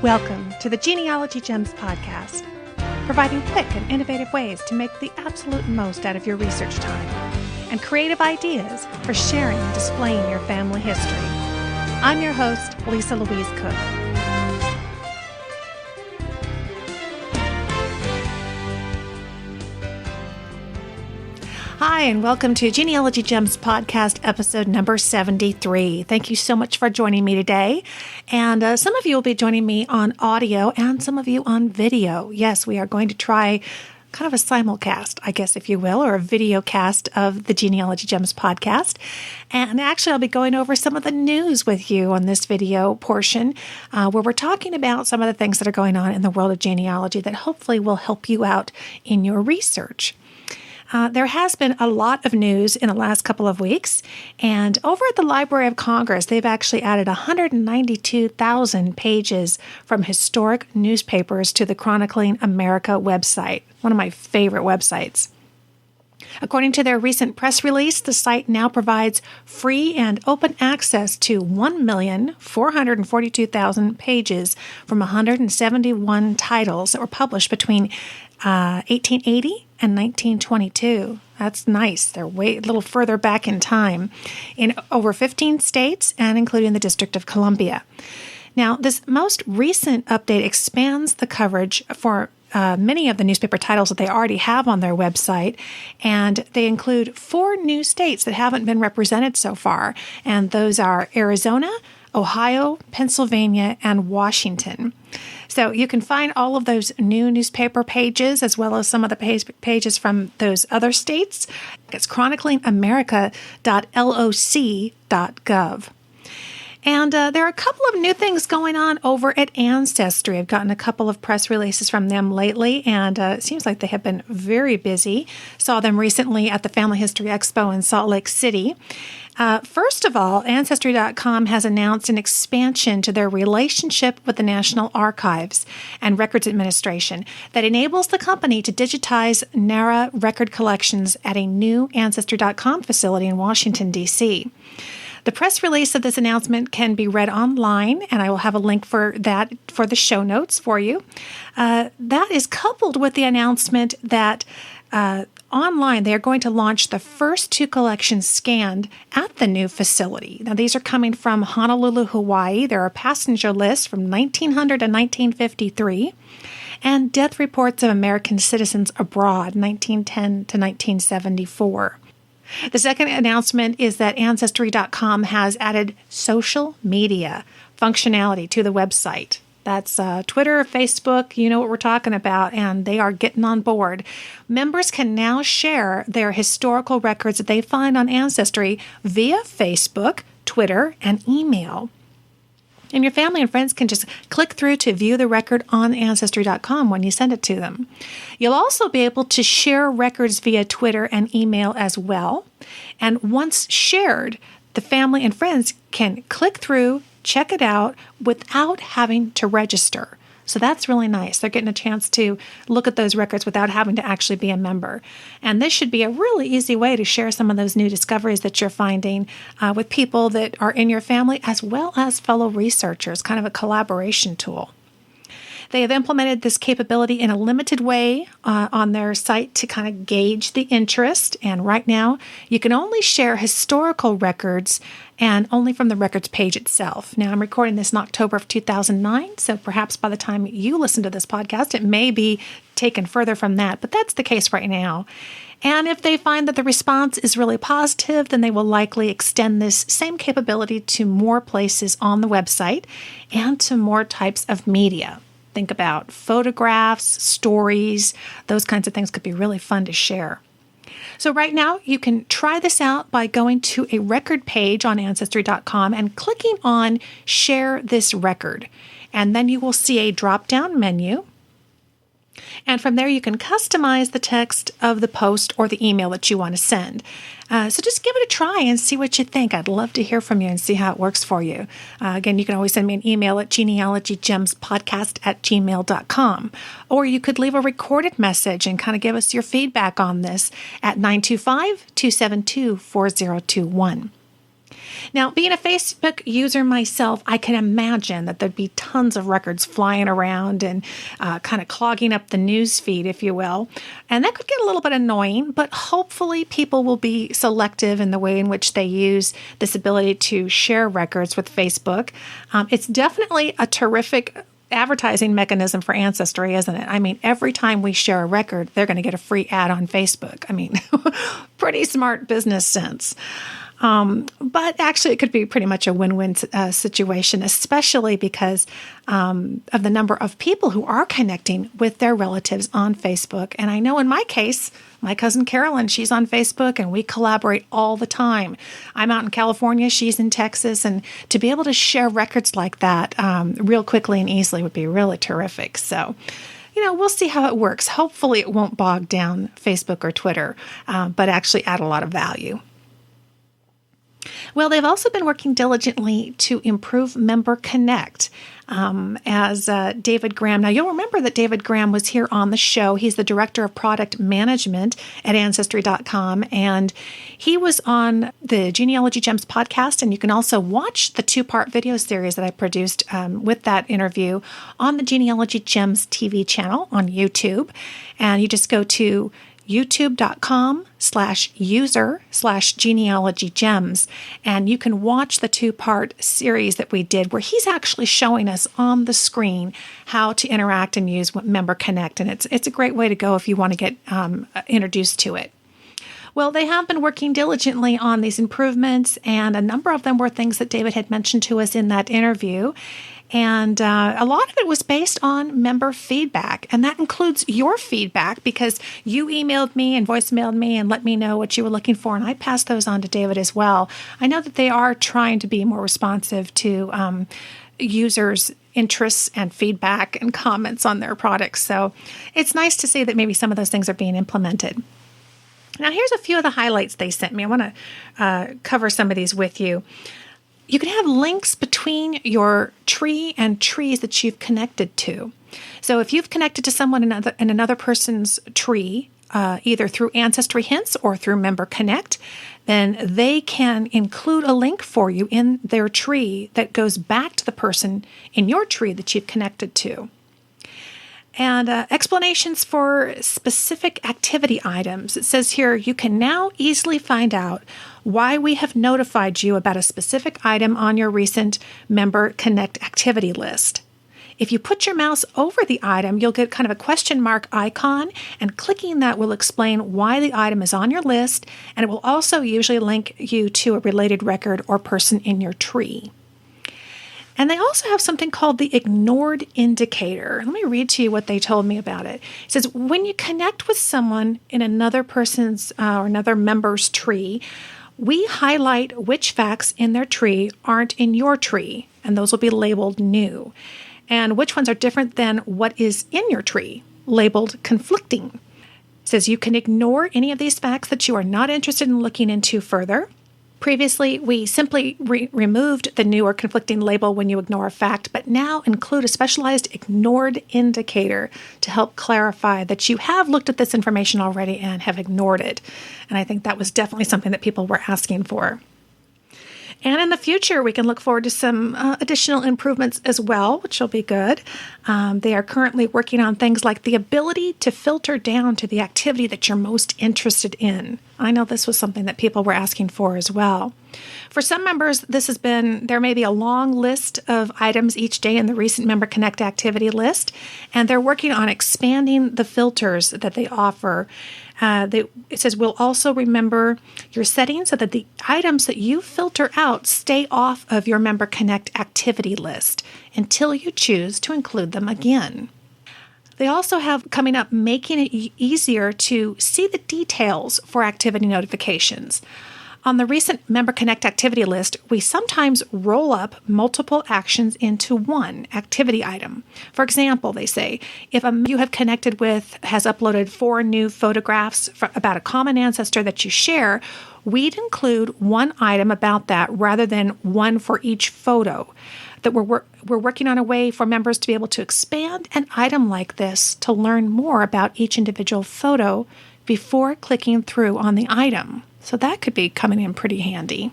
Welcome to the Genealogy Gems podcast, providing quick and innovative ways to make the absolute most out of your research time and creative ideas for sharing and displaying your family history. I'm your host, Louise Cooke. Hi, and welcome to Genealogy Gems podcast episode number 73. Thank you so much for joining me today. And some of you will be joining me on audio and some of you on video. Yes, we are going to try kind of a simulcast, I guess, if you will, or a video cast of the Genealogy Gems podcast. And actually, I'll be going over some of the news with you on this video portion, where we're talking about some of the things that are going on in the world of genealogy that hopefully will help you out in your research. There has been a lot of news in the last couple of weeks, and over at the Library of Congress, they've actually added 192,000 pages from historic newspapers to the Chronicling America website, one of my favorite websites. According to their recent press release, the site now provides free and open access to 1,442,000 pages from 171 titles that were published between 1880 and 1922. That's nice. They're way a little further back in time in over 15 states and including the District of Columbia. Now, this most recent update expands the coverage for many of the newspaper titles that they already have on their website, and they include 4 new states that haven't been represented so far, and those are Arizona, Ohio, Pennsylvania, and Washington. So you can find all of those new newspaper pages as well as some of the pages from those other states. It's chroniclingamerica.loc.gov. And there are a couple of new things going on over at Ancestry. I've gotten a couple of press releases from them lately, and it seems like they have been very busy. Saw them recently at the Family History Expo in Salt Lake City. First of all, Ancestry.com has announced an expansion to their relationship with the National Archives and Records Administration that enables the company to digitize NARA record collections at a new Ancestry.com facility in Washington, D.C. The press release of this announcement can be read online, and I will have a link for that for the show notes for you. That is coupled with the announcement that online, they are going to launch the first 2 collections scanned at the new facility. Now, these are coming from Honolulu, Hawaii. There are passenger lists from 1900 to 1953 and death reports of American citizens abroad, 1910 to 1974. The second announcement is that Ancestry.com has added social media functionality to the website. That's Twitter, Facebook, you know what we're talking about, and they are getting on board. Members can now share their historical records that they find on Ancestry via Facebook, Twitter, and email. And your family and friends can just click through to view the record on Ancestry.com when you send it to them. You'll also be able to share records via Twitter and email as well. And once shared, the family and friends can click through, check it out without having to register. So that's really nice. They're getting a chance to look at those records without having to actually be a member. And this should be a really easy way to share some of those new discoveries that you're finding with people that are in your family as well as fellow researchers, kind of a collaboration tool. They have implemented this capability in a limited way on their site to kind of gauge the interest. And right now, you can only share historical records and only from the records page itself. Now, I'm recording this in October of 2009, so perhaps by the time you listen to this podcast, it may be taken further from that, but that's the case right now. And if they find that the response is really positive, then they will likely extend this same capability to more places on the website and to more types of media. Think about photographs, stories, those kinds of things could be really fun to share. So right now, you can try this out by going to a record page on Ancestry.com and clicking on Share This Record. And then you will see a drop-down menu. And from there, you can customize the text of the post or the email that you want to send. So just give it a try and see what you think. I'd love to hear from you and see how it works for you. Again, you can always send me an email at genealogygemspodcast@gmail.com. Or you could leave a recorded message and kind of give us your feedback on this at 925-272-4021. Now, being a Facebook user myself, I can imagine that there'd be tons of records flying around and kind of clogging up the news feed, if you will. And that could get a little bit annoying, but hopefully people will be selective in the way in which they use this ability to share records with Facebook. It's definitely a terrific advertising mechanism for Ancestry, isn't it? I mean, every time we share a record, they're going to get a free ad on Facebook. I mean, pretty smart business sense. But actually, it could be pretty much a win-win situation, especially because of the number of people who are connecting with their relatives on Facebook. And I know in my case, my cousin Carolyn, she's on Facebook, and we collaborate all the time. I'm out in California, she's in Texas, and to be able to share records like that real quickly and easily would be really terrific. So, we'll see how it works. Hopefully, it won't bog down Facebook or Twitter, but actually add a lot of value. Well, they've also been working diligently to improve Member Connect, as David Graham. Now, you'll remember that David Graham was here on the show. He's the Director of Product Management at Ancestry.com, and he was on the Genealogy Gems podcast, and you can also watch the 2-part video series that I produced with that interview on the Genealogy Gems TV channel on YouTube. And you just go to youtube.com/user/genealogygems. And you can watch the 2-part series that we did where he's actually showing us on the screen how to interact and use Member Connect. And it's a great way to go if you want to get introduced to it. Well, they have been working diligently on these improvements, and a number of them were things that David had mentioned to us in that interview. And a lot of it was based on member feedback, and that includes your feedback because you emailed me and voicemailed me and let me know what you were looking for, and I passed those on to David as well. I know that they are trying to be more responsive to users' interests and feedback and comments on their products, so it's nice to see that maybe some of those things are being implemented. Now, here's a few of the highlights they sent me. I want to cover some of these with you. You can have links between your tree and trees that you've connected to. So if you've connected to someone in another person's tree, either through Ancestry Hints or through Member Connect, then they can include a link for you in their tree that goes back to the person in your tree that you've connected to. And explanations for specific activity items. It says here, you can now easily find out why we have notified you about a specific item on your recent Member Connect activity list. If you put your mouse over the item, you'll get kind of a question mark icon, and clicking that will explain why the item is on your list, and it will also usually link you to a related record or person in your tree. And they also have something called the ignored indicator. Let me read to you what they told me about it. It says, when you connect with someone in another person's or another member's tree, we highlight which facts in their tree aren't in your tree, and those will be labeled new, and which ones are different than what is in your tree, labeled conflicting. It says you can ignore any of these facts that you are not interested in looking into further. Previously, we simply removed the new or conflicting label when you ignore a fact, but now include a specialized ignored indicator to help clarify that you have looked at this information already and have ignored it. And I think that was definitely something that people were asking for. And in the future, we can look forward to some additional improvements as well, which will be good. They are currently working on things like the ability to filter down to the activity that you're most interested in. I know this was something that people were asking for as well. For some members, there may be a long list of items each day in the recent Member Connect activity list, and they're working on expanding the filters that they offer. It says, we'll also remember your settings so that the items that you filter out stay off of your Member Connect activity list until you choose to include them again. They also have coming up making it easier to see the details for activity notifications. On the recent Member Connect activity list, we sometimes roll up multiple actions into one activity item. For example, they say, if a you have connected with has uploaded 4 new photographs about a common ancestor that you share, we'd include one item about that rather than one for each photo. That we're working on a way for members to be able to expand an item like this to learn more about each individual photo before clicking through on the item. So that could be coming in pretty handy.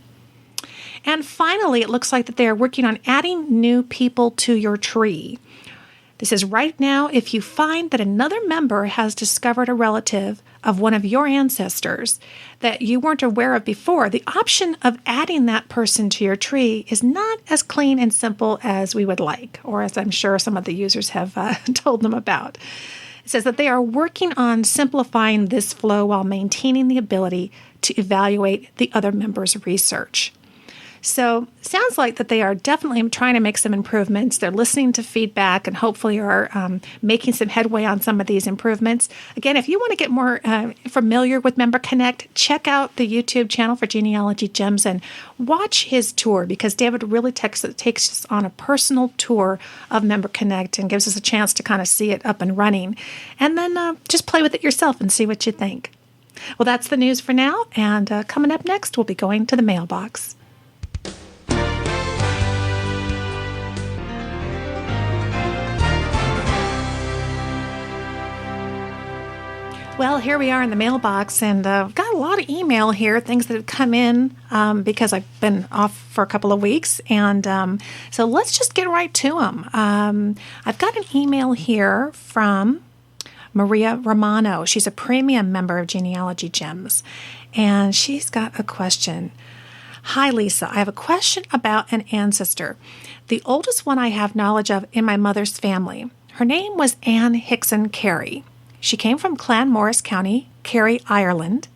And finally, it looks like that they are working on adding new people to your tree. This is right now, if you find that another member has discovered a relative of one of your ancestors that you weren't aware of before, the option of adding that person to your tree is not as clean and simple as we would like, or as I'm sure some of the users have told them about. It says that they are working on simplifying this flow while maintaining the ability to evaluate the other member's research. So sounds like that they are definitely trying to make some improvements. They're listening to feedback and hopefully are making some headway on some of these improvements. Again, if you want to get more familiar with Member Connect, check out the YouTube channel for Genealogy Gems and watch his tour, because David really takes us on a personal tour of Member Connect and gives us a chance to kind of see it up and running. And then just play with it yourself and see what you think. Well, that's the news for now. And coming up next, we'll be going to the mailbox. Well, here we are in the mailbox, and I've got a lot of email here, things that have come in because I've been off for a couple of weeks. And so let's just get right to them. I've got an email here from Maria Romano. She's a premium member of Genealogy Gems, and she's got a question. Hi, Lisa. I have a question about an ancestor, the oldest one I have knowledge of in my mother's family. Her name was Anne Hickson and Carey. She came from Clanmorris County, Kerry, Ireland.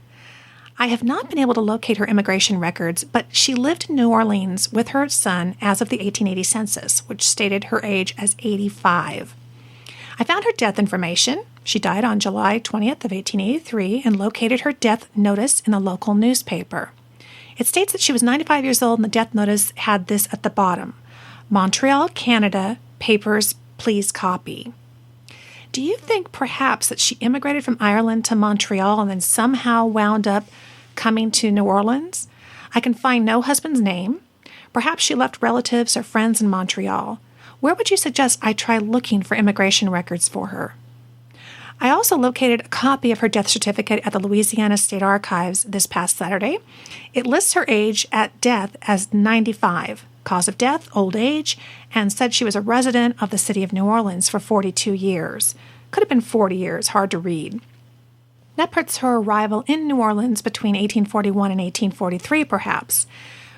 I have not been able to locate her immigration records, but she lived in New Orleans with her son as of the 1880 census, which stated her age as 85. I found her death information. She died on July 20th of 1883 and located her death notice in the local newspaper. It states that she was 95 years old, and the death notice had this at the bottom: Montreal, Canada, papers, please copy. Do you think perhaps that she immigrated from Ireland to Montreal and then somehow wound up coming to New Orleans? I can find no husband's name. Perhaps she left relatives or friends in Montreal. Where would you suggest I try looking for immigration records for her? I also located a copy of her death certificate at the Louisiana State Archives this past Saturday. It lists her age at death as 95. Cause of death, old age, and said she was a resident of the city of New Orleans for 42 years. Could have been 40 years, hard to read. That puts her arrival in New Orleans between 1841 and 1843, perhaps.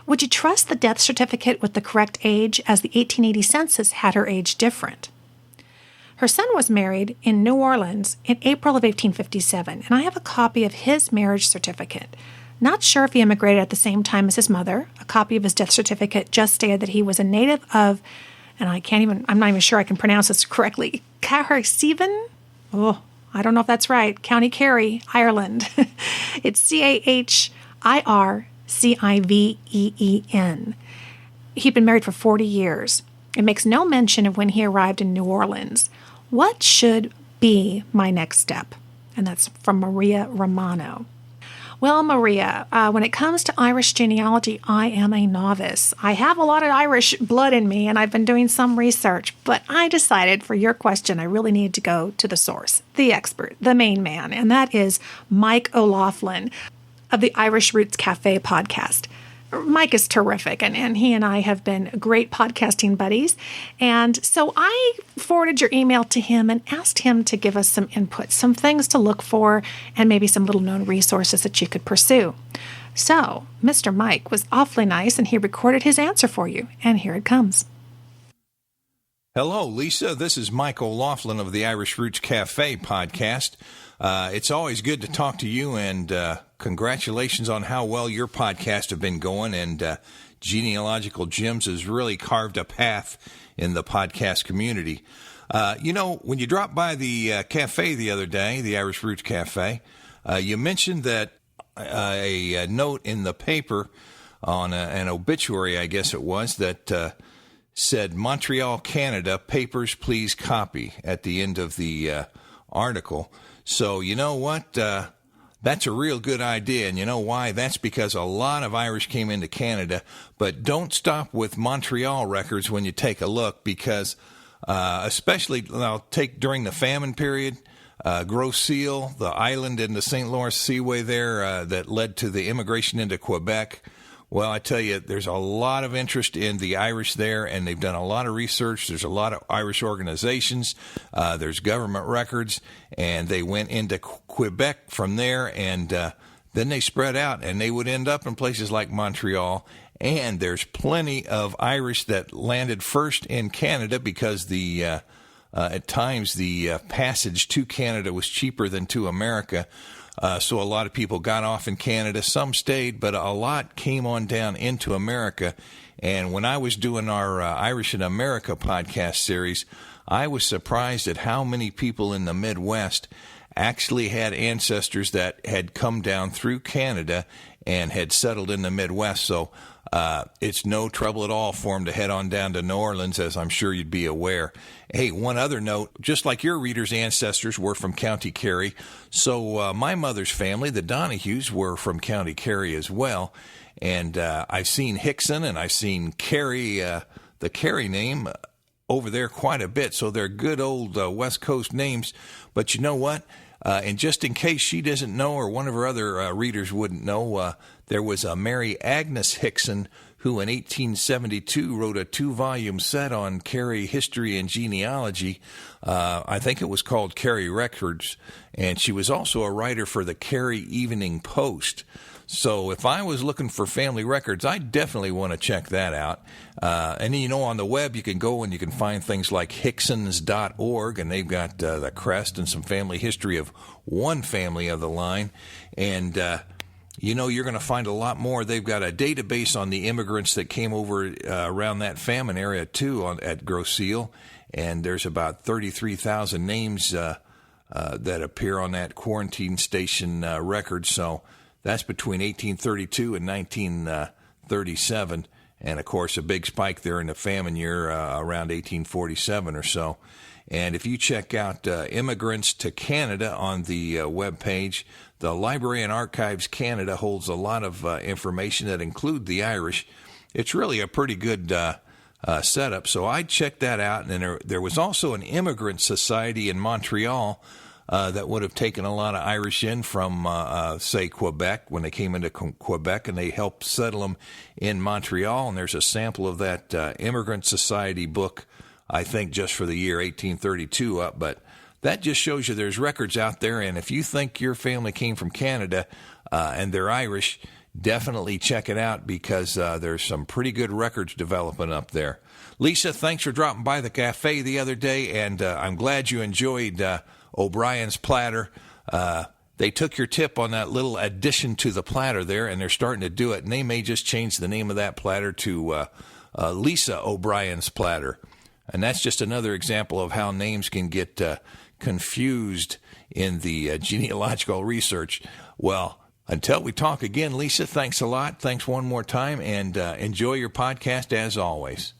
Would you trust the death certificate with the correct age, as the 1880 census had her age different? Her son was married in New Orleans in April of 1857, and I have a copy of his marriage certificate. Not sure if he immigrated at the same time as his mother. A copy of his death certificate just stated that he was a native of, and I'm not even sure I can pronounce this correctly, Chafin? Oh, I don't know if that's right. County Kerry, Ireland. It's Chirciveen. He'd been married for 40 years. It makes no mention of when he arrived in New Orleans. What should be my next step? And that's from Maria Romano. Well, Maria, when it comes to Irish genealogy, I am a novice. I have a lot of Irish blood in me, and I've been doing some research, but I decided for your question, I really needed to go to the source, the expert, the main man, and that is Mike O'Laughlin of the Irish Roots Cafe podcast. Mike is terrific, and he and I have been great podcasting buddies. And so I forwarded your email to him and asked him to give us some input, some things to look for, and maybe some little-known resources that you could pursue. So Mr. Mike was awfully nice, and he recorded his answer for you, and here it comes. Hello, Lisa. This is Mike O'Laughlin of the Irish Roots Cafe podcast. It's always good to talk to you, and congratulations on how well your podcast have been going. And Genealogical Gems has really carved a path in the podcast community. When you dropped by the cafe the other day, the Irish Roots Cafe, you mentioned that a note in the paper on an obituary, I guess it was, that said Montreal, Canada, papers, please copy at the end of the article. So you know what? That's a real good idea. And you know why? That's because a lot of Irish came into Canada. But don't stop with Montreal records when you take a look, because especially I'll take during the famine period, Gros Seal, the island in the St. Lawrence Seaway there that led to the immigration into Quebec, Well, I tell you, there's a lot of interest in the Irish there, and they've done a lot of research. There's a lot of Irish organizations. There's government records, and they went into Quebec from there, and then they spread out, and they would end up in places like Montreal. And there's plenty of Irish that landed first in Canada because at times the passage to Canada was cheaper than to America. So a lot of people got off in Canada. Some stayed, but a lot came on down into America. And when I was doing our Irish in America podcast series, I was surprised at how many people in the Midwest actually had ancestors that had come down through Canada and had settled in the Midwest. So it's no trouble at all for them to head on down to New Orleans, as I'm sure you'd be aware. Hey, one other note, just like your readers' ancestors were from County Kerry, so my mother's family, the Donahues, were from County Kerry as well. And I've seen Hickson and I've seen Carey, the Kerry name, over there quite a bit. So they're good old West Coast names. But you know what? And just in case she doesn't know, or one of her other readers wouldn't know, there was a Mary Agnes Hickson who in 1872 wrote a 2-volume set on Kerry history and genealogy. I think it was called Kerry Records. And she was also a writer for the Kerry Evening Post. So if I was looking for family records, I definitely want to check that out. And, on the web, you can go and you can find things like hicksons.org, and they've got the crest and some family history of one family of the line. And, you're going to find a lot more. They've got a database on the immigrants that came over around that famine area, too, at Gros Seal. And there's about 33,000 names that appear on that quarantine station record. So that's between 1832 and 1937. And, of course, a big spike there in the famine year around 1847 or so. And if you check out Immigrants to Canada on the webpage, the Library and Archives Canada holds a lot of information that include the Irish. It's really a pretty good setup. So I checked that out. And there was also an immigrant society in Montreal that would have taken a lot of Irish in from, say, Quebec, when they came into Quebec, and they helped settle them in Montreal. And there's a sample of that Immigrant Society book, I think, just for the year 1832 up. But that just shows you there's records out there. And if you think your family came from Canada and they're Irish, definitely check it out, because there's some pretty good records developing up there. Lisa, thanks for dropping by the cafe the other day, and I'm glad you enjoyed O'Brien's platter. They took your tip on that little addition to the platter there, and they're starting to do it. And they may just change the name of that platter to Lisa O'Brien's platter. And that's just another example of how names can get confused in the genealogical research. Well, until we talk again, Lisa, thanks a lot. Thanks one more time, and enjoy your podcast as always.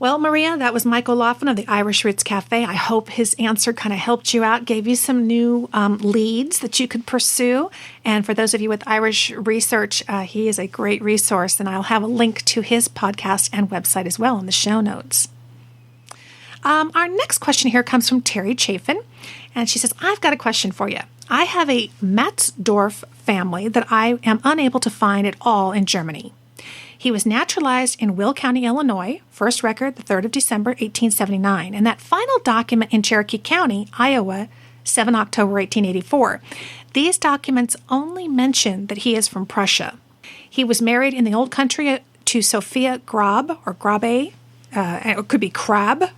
Well, Maria, that was Michael Laughlin of the Irish Roots Cafe. I hope his answer kind of helped you out, gave you some new leads that you could pursue. And for those of you with Irish research, he is a great resource, and I'll have a link to his podcast and website as well in the show notes. Our next question here comes from Teri Chaffin, and she says, I've got a question for you. I have a Matzdorff family that I am unable to find at all in Germany. He was naturalized in Will County, Illinois, first record the 3rd of December, 1879, and that final document in Cherokee County, Iowa, 7 October, 1884. These documents only mention that he is from Prussia. He was married in the old country to Sophia Grabe, or Grabe, it could be Krabe,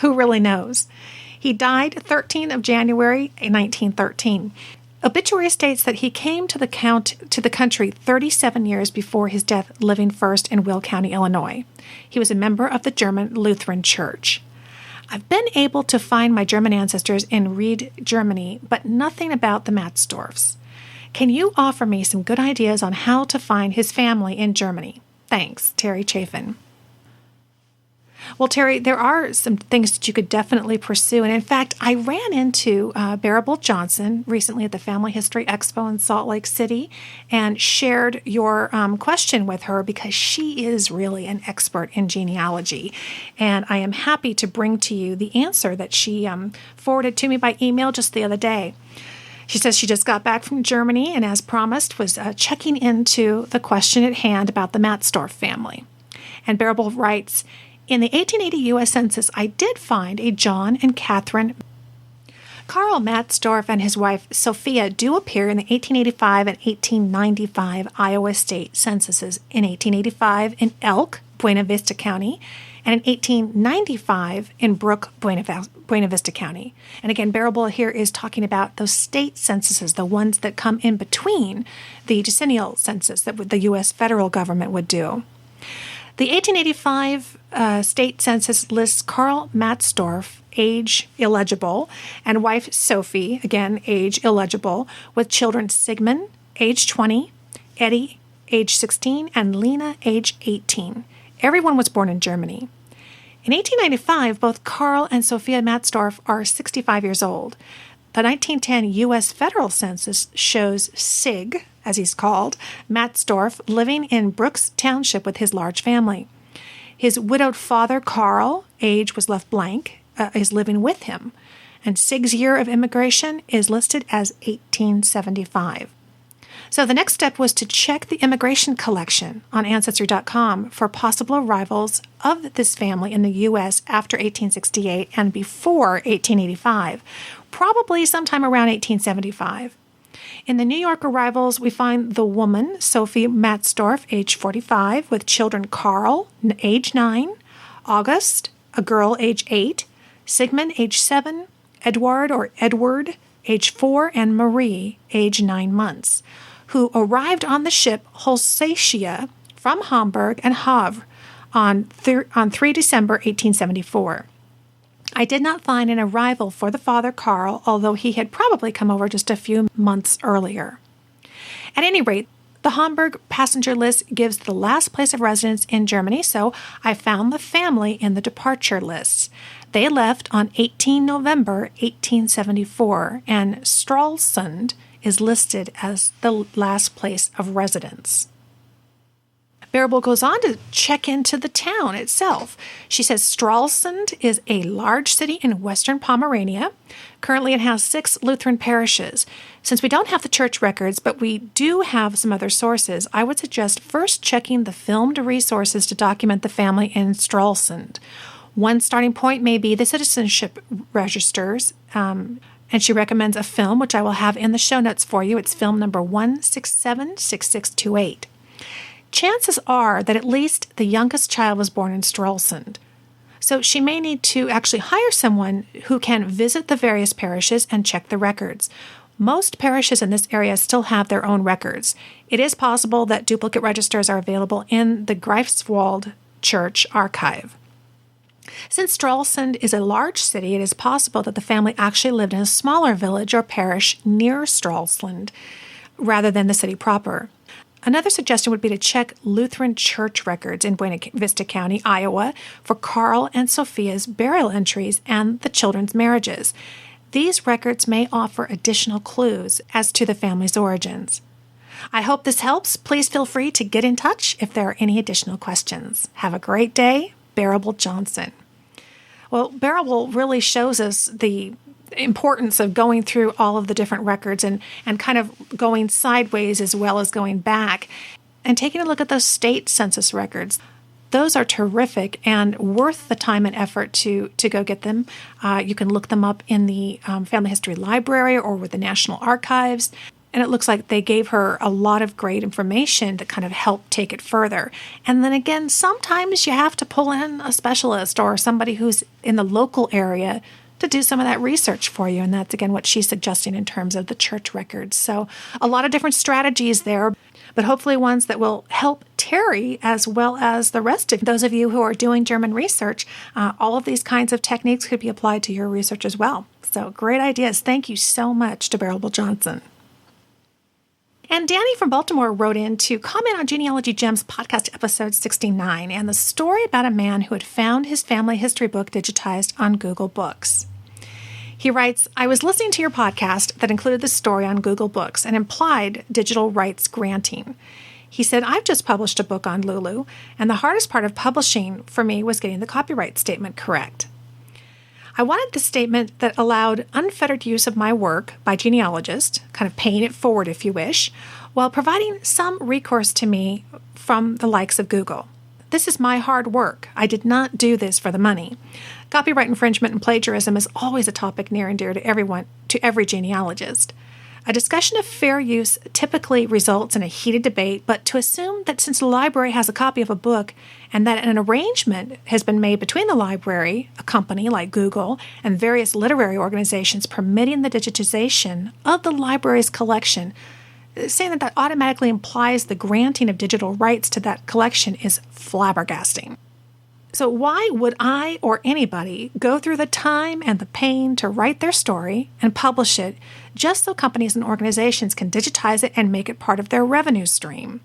who really knows. He died 13th of January, 1913. Obituary states that he came to the country 37 years before his death, living first in Will County, Illinois. He was a member of the German Lutheran Church. I've been able to find my German ancestors in Ried, Germany, but nothing about the Matzdorffs. Can you offer me some good ideas on how to find his family in Germany? Thanks, Teri Chaffin. Well, Teri, there are some things that you could definitely pursue. And in fact, I ran into Baerbel Johnson recently at the Family History Expo in Salt Lake City and shared your question with her, because she is really an expert in genealogy. And I am happy to bring to you the answer that she forwarded to me by email just the other day. She says she just got back from Germany and, as promised, was checking into the question at hand about the Matzdorff family. And Baerbel writes, in the 1880 U.S. Census, I did find a John and Catherine. Karl Matzdorff and his wife Sophia do appear in the 1885 and 1895 Iowa state censuses, in 1885 in Elk, Buena Vista County, and in 1895 in Brook, Buena Vista County. And again, Baerbel here is talking about those state censuses, the ones that come in between the decennial census that the U.S. federal government would do. The 1885 state census lists Karl Matzdorff, age illegible, and wife Sophie, again, age illegible, with children Sigmund, age 20, Eddie, age 16, and Lena, age 18. Everyone was born in Germany. In 1895, both Karl and Sophia Matzdorff are 65 years old. The 1910 U.S. federal census shows Sig, as he's called, Matzdorff, living in Brooks Township with his large family. His widowed father, Karl, age was left blank, is living with him, and Sig's year of immigration is listed as 1875. So the next step was to check the immigration collection on Ancestry.com for possible arrivals of this family in the U.S. after 1868 and before 1885, probably sometime around 1875. In the New York arrivals, we find the woman, Sophie Matzdorff, age 45, with children Karl, age 9, August, a girl, age 8, Sigmund, age 7, Edward, age 4, and Marie, age 9 months, who arrived on the ship Holsatia from Hamburg and Havre on 3 December 1874. I did not find an arrival for the father, Karl, although he had probably come over just a few months earlier. At any rate, the Hamburg passenger list gives the last place of residence in Germany, so I found the family in the departure lists. They left on 18 November 1874, and Stralsund is listed as the last place of residence. Baerbel goes on to check into the town itself. She says Stralsund is a large city in western Pomerania. Currently it has 6 Lutheran parishes. Since we don't have the church records, but we do have some other sources, I would suggest first checking the filmed resources to document the family in Stralsund. One starting point may be the citizenship registers, and she recommends a film, which I will have in the show notes for you. It's film number 1676628. Chances are that at least the youngest child was born in Stralsund. So she may need to actually hire someone who can visit the various parishes and check the records. Most parishes in this area still have their own records. It is possible that duplicate registers are available in the Greifswald Church archive. Since Stralsund is a large city, it is possible that the family actually lived in a smaller village or parish near Stralsund rather than the city proper. Another suggestion would be to check Lutheran church records in Buena Vista County, Iowa, for Karl and Sophia's burial entries and the children's marriages. These records may offer additional clues as to the family's origins. I hope this helps. Please feel free to get in touch if there are any additional questions. Have a great day. Baerbel Johnson. Well, Baerbel really shows us the importance of going through all of the different records and kind of going sideways as well as going back and taking a look at those state census records. Those are terrific and worth the time and effort to go get them. You can look them up in the Family History Library or with the National Archives. And it looks like they gave her a lot of great information that kind of helped take it further. And then again, sometimes you have to pull in a specialist or somebody who's in the local area to do some of that research for you. And that's, again, what she's suggesting in terms of the church records. So a lot of different strategies there, but hopefully ones that will help Teri as well as the rest of those of you who are doing German research. All of these kinds of techniques could be applied to your research as well. So great ideas. Thank you so much to Baerbel Johnson. And Danny from Baltimore wrote in to comment on Genealogy Gems podcast episode 69 and the story about a man who had found his family history book digitized on Google Books. He writes, I was listening to your podcast that included the story on Google Books and implied digital rights granting. He said, I've just published a book on Lulu, and the hardest part of publishing for me was getting the copyright statement correct. I wanted the statement that allowed unfettered use of my work by genealogists, kind of paying it forward if you wish, while providing some recourse to me from the likes of Google. This is my hard work. I did not do this for the money. Copyright infringement and plagiarism is always a topic near and dear to every genealogist. A discussion of fair use typically results in a heated debate, but to assume that since the library has a copy of a book and that an arrangement has been made between the library, a company like Google, and various literary organizations permitting the digitization of the library's collection, saying that automatically implies the granting of digital rights to that collection is flabbergasting. So why would I or anybody go through the time and the pain to write their story and publish it just so companies and organizations can digitize it and make it part of their revenue stream?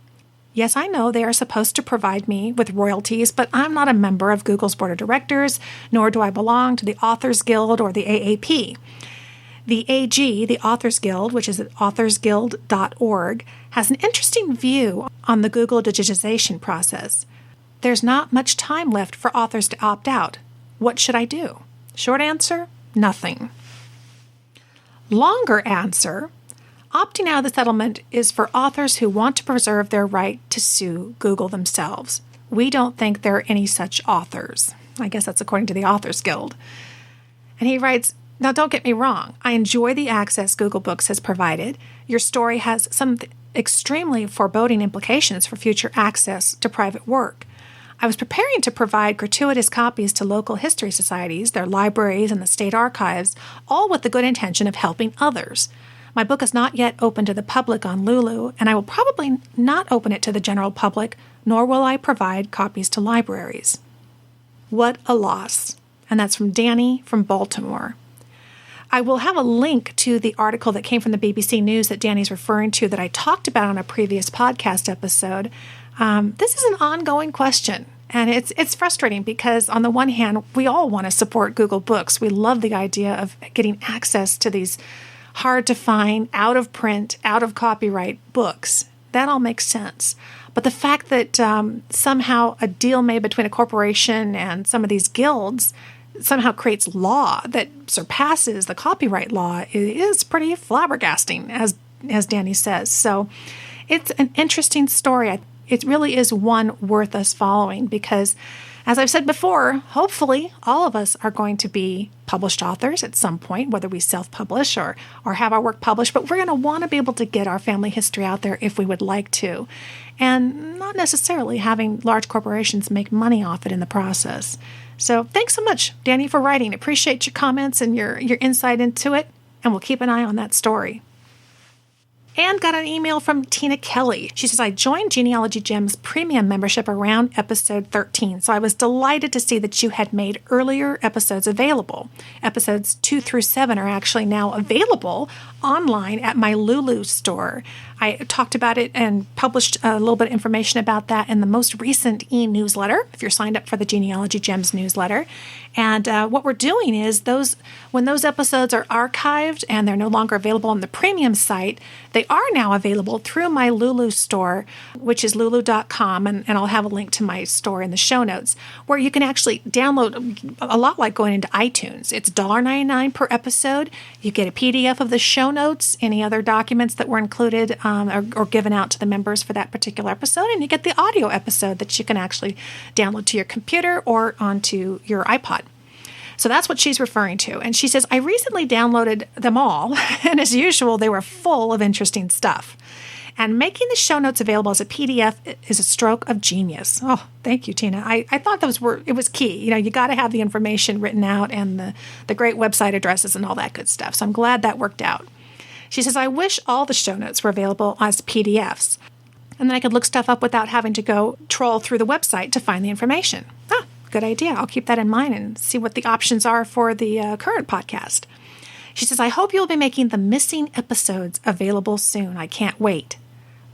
Yes, I know they are supposed to provide me with royalties, but I'm not a member of Google's board of directors, nor do I belong to the Authors Guild or the AAP. The AG, the Authors Guild, which is at authorsguild.org, has an interesting view on the Google digitization process. There's not much time left for authors to opt out. What should I do? Short answer, nothing. Longer answer, opting out of the settlement is for authors who want to preserve their right to sue Google themselves. We don't think there are any such authors. I guess that's according to the Authors Guild. And he writes, now don't get me wrong, I enjoy the access Google Books has provided. Your story has some extremely foreboding implications for future access to private work. I was preparing to provide gratuitous copies to local history societies, their libraries, and the state archives, all with the good intention of helping others. My book is not yet open to the public on Lulu, and I will probably not open it to the general public, nor will I provide copies to libraries. What a loss. And that's from Danny from Baltimore. I will have a link to the article that came from the BBC News that Danny's referring to that I talked about on a previous podcast episode. This is an ongoing question, and it's frustrating because on the one hand, we all want to support Google Books. We love the idea of getting access to these hard-to-find, out-of-print, out-of-copyright books. That all makes sense. But the fact that somehow a deal made between a corporation and some of these guilds somehow creates law that surpasses the copyright law is pretty flabbergasting, as Danny says. So it's an interesting story. It really is one worth us following because, as I've said before, hopefully all of us are going to be published authors at some point, whether we self-publish or have our work published, but we're going to want to be able to get our family history out there if we would like to, and not necessarily having large corporations make money off it in the process. So thanks so much, Danny, for writing. Appreciate your comments and your insight into it, and we'll keep an eye on that story. And got an email from Tina Kelly. She says, I joined Genealogy Gems premium membership around episode 13, so I was delighted to see that you had made earlier episodes available. Episodes 2 through 7 are actually now available online at my Lulu store. I talked about it and published a little bit of information about that in the most recent e-newsletter, if you're signed up for the Genealogy Gems newsletter. And what we're doing is when those episodes are archived and they're no longer available on the premium site, they are now available through my Lulu store, which is lulu.com, and I'll have a link to my store in the show notes, where you can actually download a lot like going into iTunes. It's $1.99 per episode. You get a PDF of the show notes, any other documents that were included or given out to the members for that particular episode, and you get the audio episode that you can actually download to your computer or onto your iPod. So that's what she's referring to. And she says, I recently downloaded them all, and as usual, they were full of interesting stuff. And making the show notes available as a PDF is a stroke of genius. Oh, thank you, Tina. I thought it was key. You got to have the information written out and the great website addresses and all that good stuff. So I'm glad that worked out. She says, I wish all the show notes were available as PDFs. And then I could look stuff up without having to go troll through the website to find the information. Good idea. I'll keep that in mind and see what the options are for the current podcast. She says, I hope you'll be making the missing episodes available soon. I can't wait.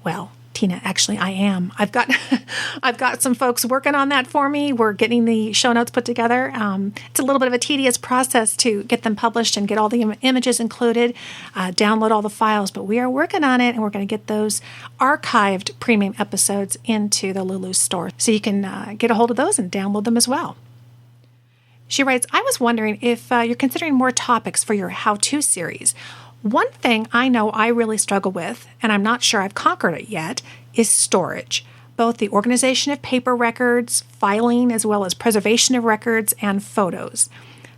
Well, Tina, actually, I am. I've got some folks working on that for me. We're getting the show notes put together. It's a little bit of a tedious process to get them published and get all the images included, download all the files, but we are working on it, and we're going to get those archived premium episodes into the Lulu store so you can get a hold of those and download them as well. She writes, I was wondering if you're considering more topics for your how-to series. One thing I know I really struggle with, and I'm not sure I've conquered it yet, is storage. Both the organization of paper records, filing, as well as preservation of records and photos.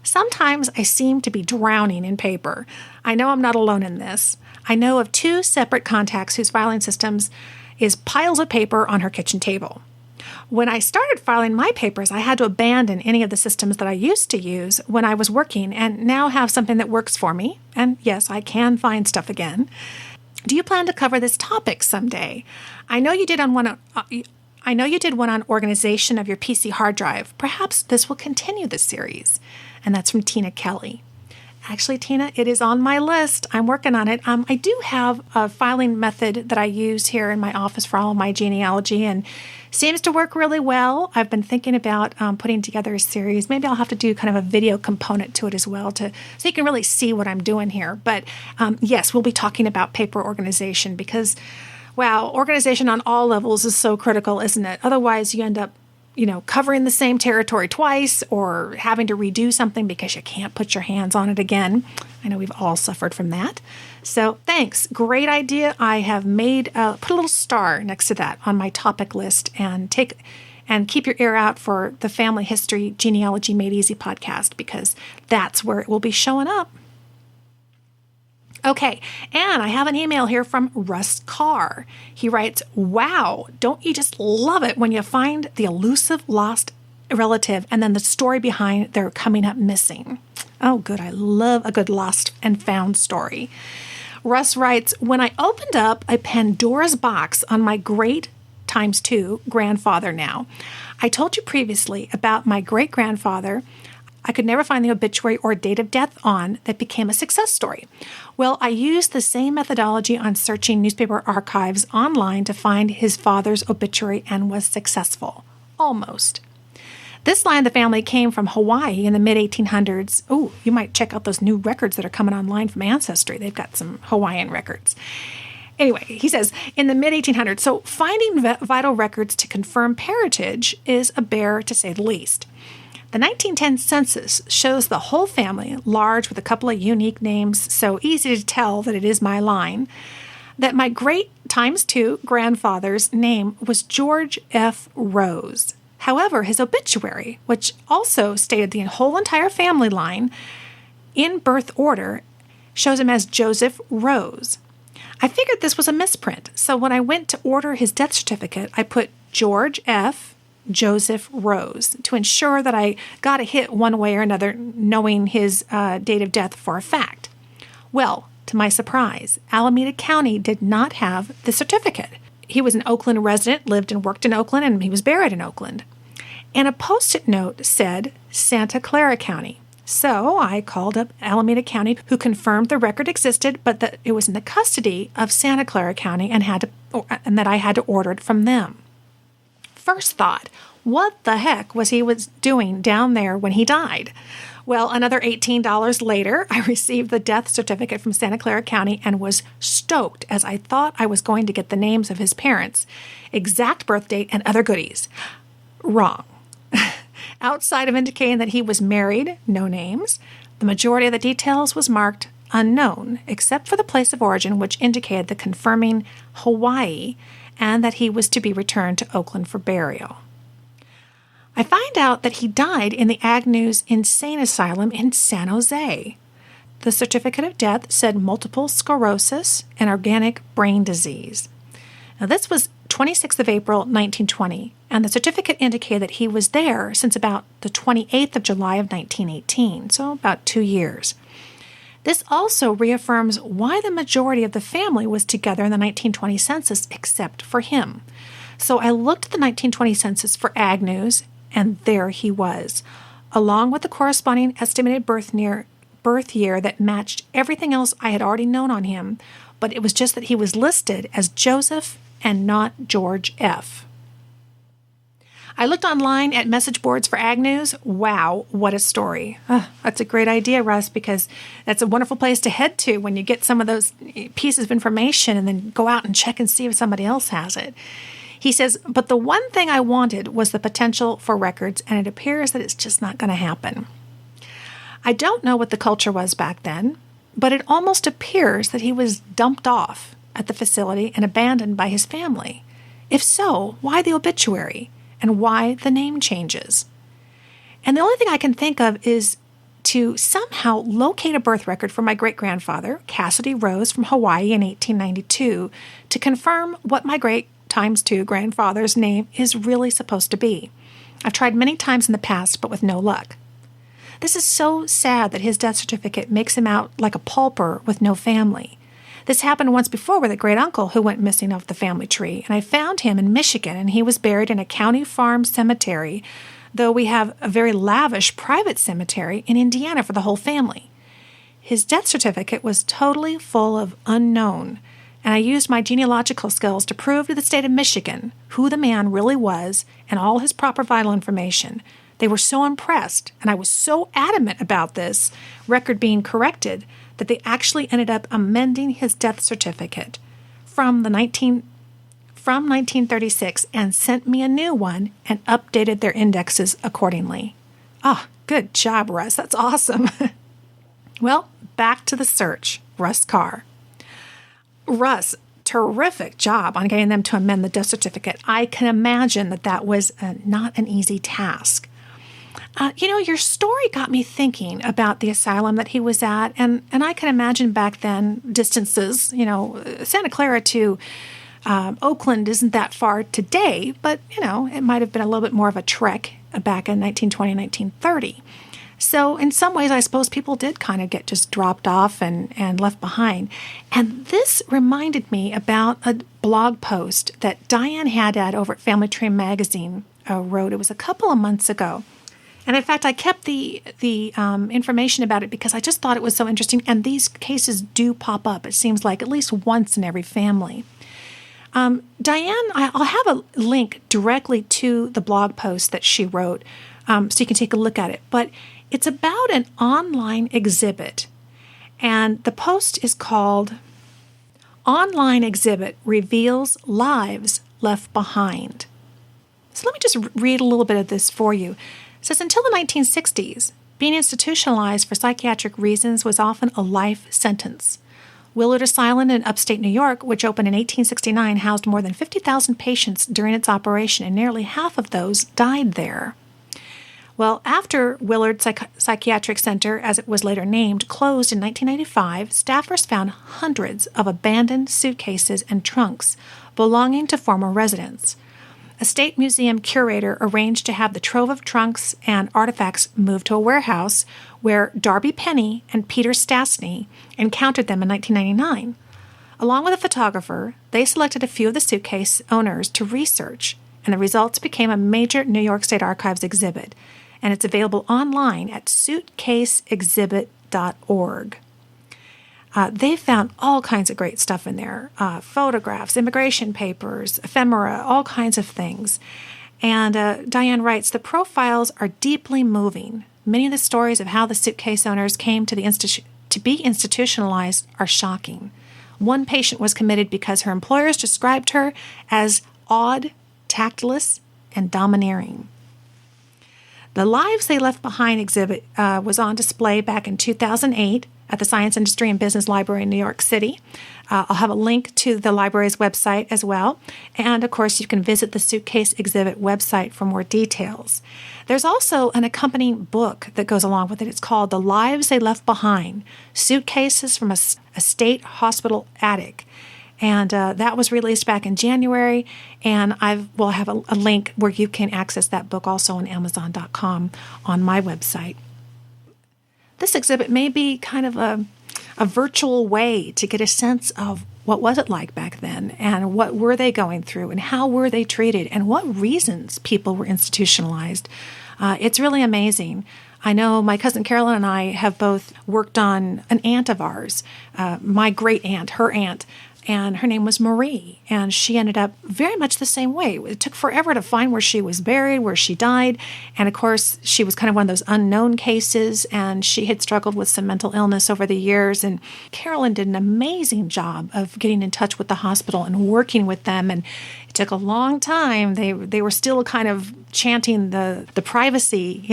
Sometimes I seem to be drowning in paper. I know I'm not alone in this. I know of 2 separate contacts whose filing systems is piles of paper on her kitchen table. When I started filing my papers, I had to abandon any of the systems that I used to use when I was working and now have something that works for me. And yes, I can find stuff again. Do you plan to cover this topic someday? I know you did one on organization of your PC hard drive. Perhaps this will continue this series. And that's from Tina Kelly. Actually, Tina, it is on my list. I'm working on it. I do have a filing method that I use here in my office for all of my genealogy and seems to work really well. I've been thinking about putting together a series. Maybe I'll have to do kind of a video component to it as well so you can really see what I'm doing here. But yes, we'll be talking about paper organization because, wow, organization on all levels is so critical, isn't it? Otherwise, you end up covering the same territory twice or having to redo something because you can't put your hands on it again. I know we've all suffered from that. So thanks. Great idea. I have put a little star next to that on my topic list and keep your ear out for the Family History Genealogy Made Easy podcast because that's where it will be showing up. Okay, and I have an email here from Russ Carr. He writes, wow, don't you just love it when you find the elusive lost relative and then the story behind their coming up missing? Oh, good. I love a good lost and found story. Russ writes, when I opened up a Pandora's box on my great ×2 grandfather now, I told you previously about my great-grandfather I could never find the obituary or date of death on that became a success story. Well, I used the same methodology on searching newspaper archives online to find his father's obituary and was successful. Almost. This line of the family came from Hawaii in the mid-1800s. Oh, you might check out those new records that are coming online from Ancestry. They've got some Hawaiian records. Anyway, he says, in the mid-1800s, so finding vital records to confirm parentage is a bear, to say the least. The 1910 census shows the whole family, large with a couple of unique names, so easy to tell that it is my line, that my great-2 grandfather's name was George F. Rose. However, his obituary, which also stated the whole entire family line in birth order, shows him as Joseph Rose. I figured this was a misprint, so when I went to order his death certificate, I put George F. Joseph Rose to ensure that I got a hit one way or another, knowing his date of death for a fact. Well, to my surprise, Alameda County did not have the certificate. He was an Oakland resident, lived and worked in Oakland, and he was buried in Oakland. And a post-it note said Santa Clara County. So I called up Alameda County, who confirmed the record existed, but that it was in the custody of Santa Clara County and that I had to order it from them. First thought, what the heck was he doing down there when he died? Well, another $18 later, I received the death certificate from Santa Clara County and was stoked as I thought I was going to get the names of his parents, exact birth date, and other goodies. Wrong. Outside of indicating that he was married, no names, the majority of the details was marked unknown, except for the place of origin, which indicated the confirming Hawaii and that he was to be returned to Oakland for burial. I find out that he died in the Agnews Insane Asylum in San Jose. The certificate of death said multiple sclerosis and organic brain disease. Now, this was 26th of April, 1920, and the certificate indicated that he was there since about the 28th of July of 1918, so about 2 years. This also reaffirms why the majority of the family was together in the 1920 census except for him. So I looked at the 1920 census for Agnews, and there he was, along with the corresponding estimated birth year that matched everything else I had already known on him, but it was just that he was listed as Joseph and not George F. I looked online at message boards for Agnews. Wow, what a story. That's a great idea, Russ, because that's a wonderful place to head to when you get some of those pieces of information and then go out and check and see if somebody else has it. He says, but the one thing I wanted was the potential for records, and it appears that it's just not going to happen. I don't know what the culture was back then, but it almost appears that he was dumped off at the facility and abandoned by his family. If so, why the obituary? And why the name changes? And the only thing I can think of is to somehow locate a birth record for my great-grandfather, Cassidy Rose from Hawaii in 1892, to confirm what my great-times-2 grandfather's name is really supposed to be. I've tried many times in the past, but with no luck. This is so sad that his death certificate makes him out like a pauper with no family. This happened once before with a great-uncle who went missing off the family tree, and I found him in Michigan, and he was buried in a county farm cemetery, though we have a very lavish private cemetery in Indiana for the whole family. His death certificate was totally full of unknown, and I used my genealogical skills to prove to the state of Michigan who the man really was and all his proper vital information. They were so impressed, and I was so adamant about this record being corrected that they actually ended up amending his death certificate from 1936 and sent me a new one and updated their indexes accordingly. Good job, Russ. That's awesome. Well, back to the search. Russ Carr. Russ, terrific job on getting them to amend the death certificate. I can imagine that was not an easy task. Your story got me thinking about the asylum that he was at, and I can imagine back then distances, Santa Clara to Oakland isn't that far today, but, it might have been a little bit more of a trek back in 1920, 1930. So in some ways, I suppose people did kind of get just dropped off and left behind. And this reminded me about a blog post that Diane Haddad over at Family Tree Magazine wrote. It was a couple of months ago. And in fact, I kept the information about it because I just thought it was so interesting. And these cases do pop up, it seems like, at least once in every family. Diane, I'll have a link directly to the blog post that she wrote so you can take a look at it. But it's about an online exhibit. And the post is called Online Exhibit Reveals Lives Left Behind. So let me just read a little bit of this for you. It says, until the 1960s, being institutionalized for psychiatric reasons was often a life sentence. Willard Asylum in upstate New York, which opened in 1869, housed more than 50,000 patients during its operation, and nearly half of those died there. Well, after Willard Psychiatric Center, as it was later named, closed in 1995, staffers found hundreds of abandoned suitcases and trunks belonging to former residents. A state museum curator arranged to have the trove of trunks and artifacts moved to a warehouse where Darby Penny and Peter Stastny encountered them in 1999. Along with a photographer, they selected a few of the suitcase owners to research, and the results became a major New York State Archives exhibit, and it's available online at suitcaseexhibit.org. They found all kinds of great stuff in there, photographs, immigration papers, ephemera, all kinds of things. And Diane writes, the profiles are deeply moving. Many of the stories of how the suitcase owners came to be institutionalized are shocking. One patient was committed because her employers described her as odd, tactless, and domineering. The Lives They Left Behind exhibit was on display back in 2008 at the Science, Industry, and Business Library in New York City. I'll have a link to the library's website as well. And, of course, you can visit the Suitcase Exhibit website for more details. There's also an accompanying book that goes along with it. It's called The Lives They Left Behind, Suitcases from a State Hospital Attic. And that was released back in January, and I will have a link where you can access that book also on Amazon.com on my website. This exhibit may be kind of a virtual way to get a sense of what was it like back then, and what were they going through, and how were they treated, and what reasons people were institutionalized. It's really amazing. I know my cousin Carolyn and I have both worked on an aunt of ours, my great aunt, her aunt, and her name was Marie, and she ended up very much the same way. It took forever to find where she was buried, where she died, and of course, she was kind of one of those unknown cases, and she had struggled with some mental illness over the years, and Carolyn did an amazing job of getting in touch with the hospital and working with them, and it took a long time. They were still kind of chanting the privacy,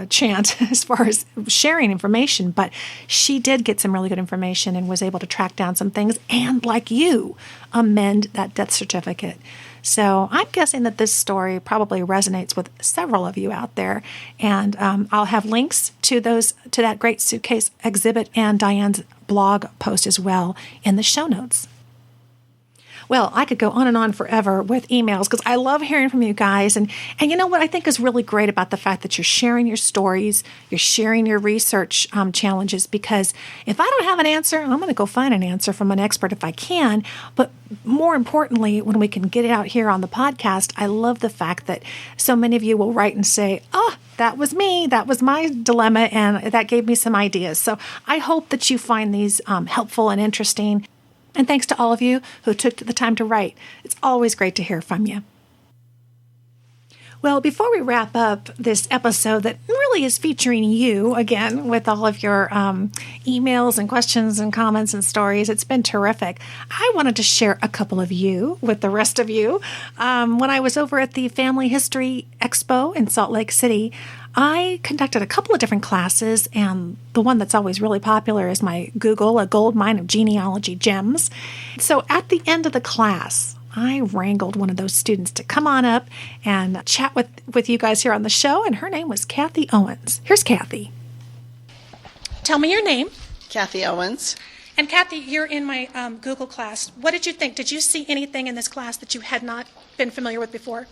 chant as far as sharing information. But she did get some really good information and was able to track down some things and, like you, amend that death certificate. So I'm guessing that this story probably resonates with several of you out there. And I'll have links to that great suitcase exhibit and Diane's blog post as well in the show notes. Well, I could go on and on forever with emails because I love hearing from you guys. And you know what I think is really great about the fact that you're sharing your stories, you're sharing your research challenges, because if I don't have an answer, I'm going to go find an answer from an expert if I can. But more importantly, when we can get it out here on the podcast, I love the fact that so many of you will write and say, that was me. That was my dilemma, and that gave me some ideas. So I hope that you find these helpful and interesting. And thanks to all of you who took the time to write. It's always great to hear from you. Well, before we wrap up this episode that really is featuring you again with all of your emails and questions and comments and stories, it's been terrific. I wanted to share a couple of you with the rest of you. When I was over at the Family History Expo in Salt Lake City, I conducted a couple of different classes, and the one that's always really popular is my Google, A Gold Mine of Genealogy Gems. So at the end of the class, I wrangled one of those students to come on up and chat with you guys here on the show, and her name was Kathy Owens. Here's Kathy. Tell me your name. Kathy Owens. And Kathy, you're in my Google class. What did you think? Did you see anything in this class that you had not been familiar with before?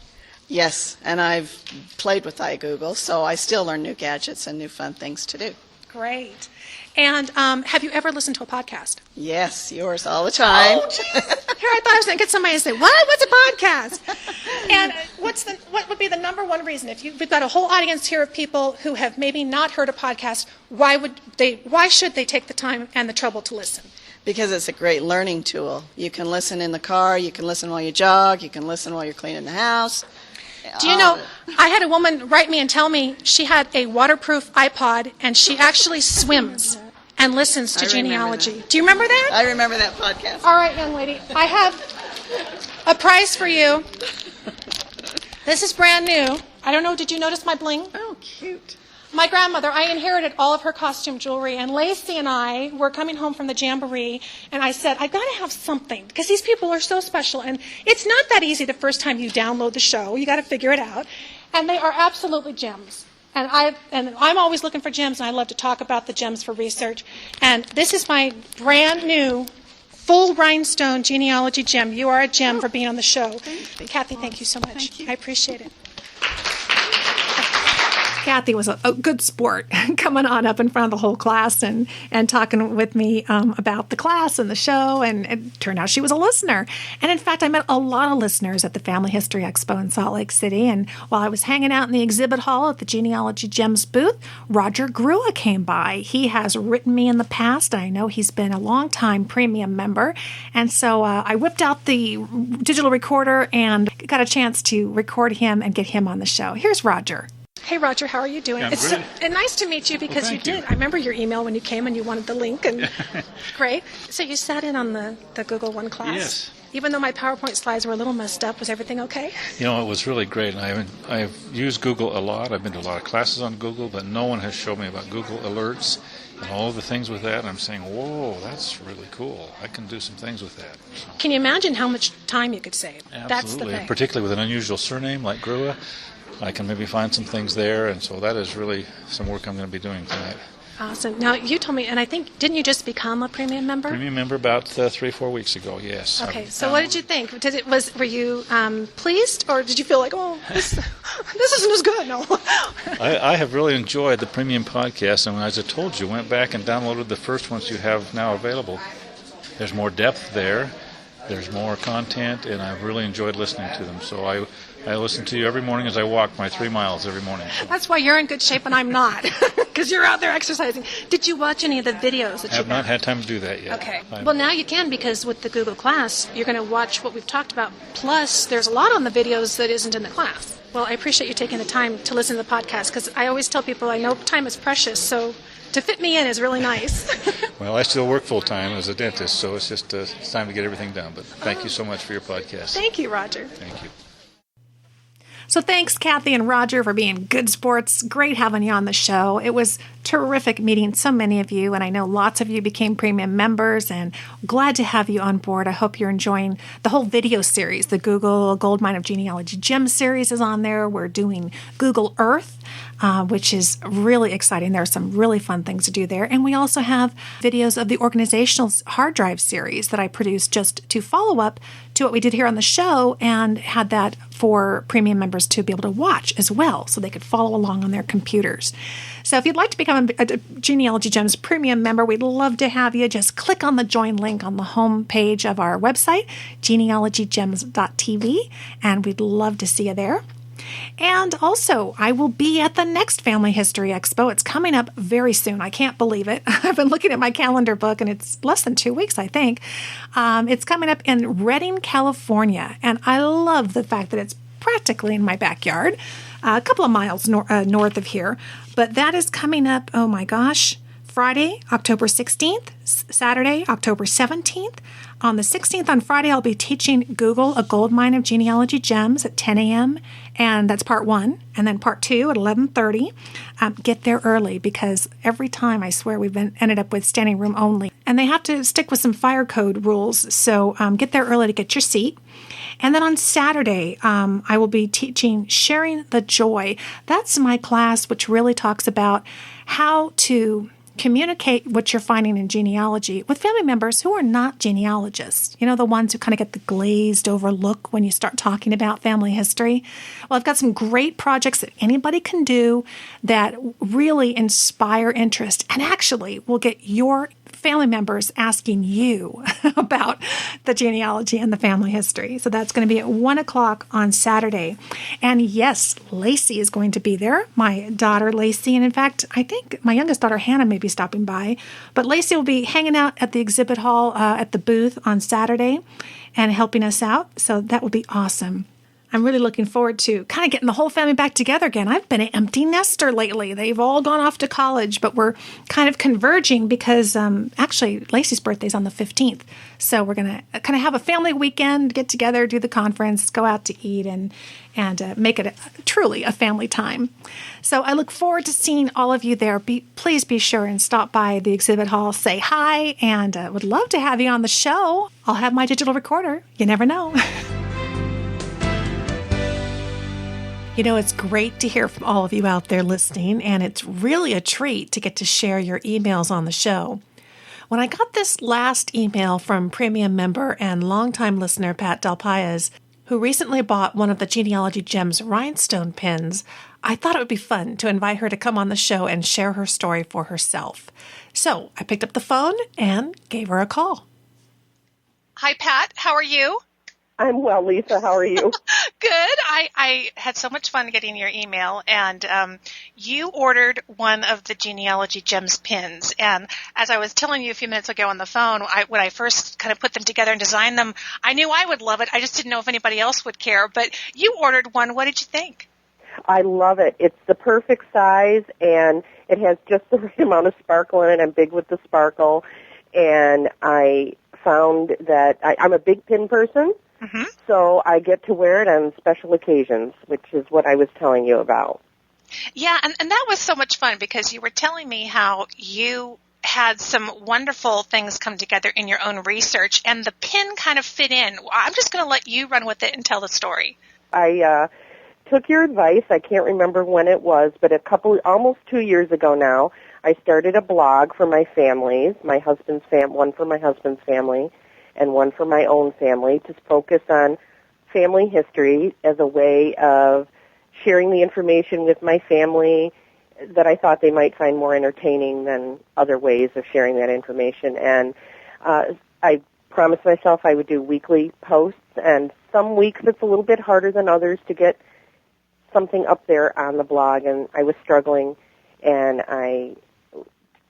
Yes, and I've played with iGoogle, so I still learn new gadgets and new fun things to do. Great. And have you ever listened to a podcast? Yes, yours all the time. Oh, geez. Here I thought I was going to get somebody to say, "What? What's a podcast?" And what would be the number one reason? We've got a whole audience here of people who have maybe not heard a podcast. Why should they take the time and the trouble to listen? Because it's a great learning tool. You can listen in the car, you can listen while you jog, you can listen while you're cleaning the house. Do you know, I had a woman write me and tell me she had a waterproof iPod and she actually swims and listens to genealogy. Do you remember that? I remember that podcast. All right, young lady, I have a prize for you. This is brand new. I don't know, did you notice my bling? Oh, cute. My grandmother, I inherited all of her costume jewelry, and Lacey and I were coming home from the Jamboree, and I said, I've got to have something, because these people are so special, and it's not that easy the first time you download the show. You got to figure it out, and they are absolutely gems. And I'm always looking for gems, and I love to talk about the gems for research. And this is my brand new full rhinestone genealogy gem. You are a gem for being on the show. Kathy, thank you so much. Thank you. I appreciate it. Kathy was a good sport coming on up in front of the whole class and talking with me about the class and the show, and it turned out she was a listener. And in fact, I met a lot of listeners at the Family History Expo in Salt Lake City, and while I was hanging out in the exhibit hall at the Genealogy Gems booth, Roger Grua came by. He has written me in the past, and I know he's been a long-time premium member, and so I whipped out the digital recorder and got a chance to record him and get him on the show. Here's Roger. Hey, Roger, how are you doing? Yeah, it's nice to meet you because you did. I remember your email when you came and you wanted the link. And great. So you sat in on the Google One class? Yes. Even though my PowerPoint slides were a little messed up, was everything okay? You know, it was really great. I've used Google a lot. I've been to a lot of classes on Google, but no one has showed me about Google Alerts and all the things with that. And I'm saying, whoa, that's really cool. I can do some things with that. So. Can you imagine how much time you could save? Absolutely. That's the thing. Particularly with an unusual surname like Grua. I can maybe find some things there, and so that is really some work I'm going to be doing tonight. Awesome. Now, you told me, and I think, didn't you just become a premium member? Premium member about 3 or 4 weeks ago, yes. Okay, so what did you think? Were you pleased, or did you feel like, oh, this isn't as good? No. I have really enjoyed the premium podcast, and as I told you, went back and downloaded the first ones you have now available. There's more depth there. There's more content, and I've really enjoyed listening to them. So I listen to you every morning as I walk my 3 miles every morning. That's why you're in good shape and I'm not, because you're out there exercising. Did you watch any of the videos that I have not had time to do that yet. Okay. Well, now you can, because with the Google class, you're going to watch what we've talked about. Plus, there's a lot on the videos that isn't in the class. Well, I appreciate you taking the time to listen to the podcast, because I always tell people I know time is precious, so to fit me in is really nice. Well, I still work full-time as a dentist, so it's just it's time to get everything done. But thank you so much for your podcast. Thank you, Roger. Thank you. So thanks, Kathy and Roger, for being good sports. Great having you on the show. It was terrific meeting so many of you, and I know lots of you became premium members, and glad to have you on board. I hope you're enjoying the whole video series. The Google Goldmine of Genealogy Gems series is on there. We're doing Google Earth, which is really exciting. There are some really fun things to do there. And we also have videos of the organizational hard drive series that I produced just to follow up to what we did here on the show, and had that for premium members to be able to watch as well, so they could follow along on their computers. So if you'd like to become a Genealogy Gems premium member, we'd love to have you. Just click on the join link on the home page of our website, genealogygems.tv, and we'd love to see you there. And also, I will be at the next Family History Expo. It's coming up very soon. I can't believe it. I've been looking at my calendar book, and it's less than 2 weeks, I think. It's coming up in Redding, California, and I love the fact that it's practically in my backyard, a couple of miles north of here. But that is coming up, oh my gosh, Friday, October 16th, Saturday, October 17th. On the 16th, on Friday, I'll be teaching Google A Goldmine of Genealogy Gems at 10 a.m., and that's part 1. And then part 2 at 11:30. Get there early, because every time, I swear, we've ended up with standing room only. And they have to stick with some fire code rules, so get there early to get your seat. And then on Saturday, I will be teaching Sharing the Joy. That's my class, which really talks about how to communicate what you're finding in genealogy with family members who are not genealogists. You know, the ones who kind of get the glazed over look when you start talking about family history. Well, I've got some great projects that anybody can do that really inspire interest, and actually will get your family members asking you about the genealogy and the family history. So that's going to be at 1 o'clock on Saturday. And yes, Lacey is going to be there, my daughter Lacey. And in fact, I think my youngest daughter Hannah may be stopping by. But Lacey will be hanging out at the exhibit hall at the booth on Saturday and helping us out. So that will be awesome. I'm really looking forward to kind of getting the whole family back together again. I've been an empty nester lately. They've all gone off to college, but we're kind of converging because actually Lacey's birthday's on the 15th. So we're going to kind of have a family weekend, get together, do the conference, go out to eat, and make it truly a family time. So I look forward to seeing all of you there. Please be sure and stop by the exhibit hall, say hi, and would love to have you on the show. I'll have my digital recorder. You never know. You know, it's great to hear from all of you out there listening, and it's really a treat to get to share your emails on the show. When I got this last email from premium member and longtime listener Pat Del Paez, who recently bought one of the Genealogy Gems rhinestone pins, I thought it would be fun to invite her to come on the show and share her story for herself. So I picked up the phone and gave her a call. Hi, Pat. How are you? I'm well, Lisa. How are you? Good. I had so much fun getting your email, and you ordered one of the Genealogy Gems pins. And as I was telling you a few minutes ago on the phone, when I first kind of put them together and designed them, I knew I would love it. I just didn't know if anybody else would care. But you ordered one. What did you think? I love it. It's the perfect size, and it has just the right amount of sparkle in it. I'm big with the sparkle, and I found that I'm a big pin person. Mm-hmm. So I get to wear it on special occasions, which is what I was telling you about. Yeah, and that was so much fun because you were telling me how you had some wonderful things come together in your own research, and the pin kind of fit in. I'm just going to let you run with it and tell the story. I took your advice. I can't remember when it was, but almost 2 years ago now, I started a blog for my families, one for my husband's family, and one for my own family, to focus on family history as a way of sharing the information with my family that I thought they might find more entertaining than other ways of sharing that information. And I promised myself I would do weekly posts, and some weeks it's a little bit harder than others to get something up there on the blog, and I was struggling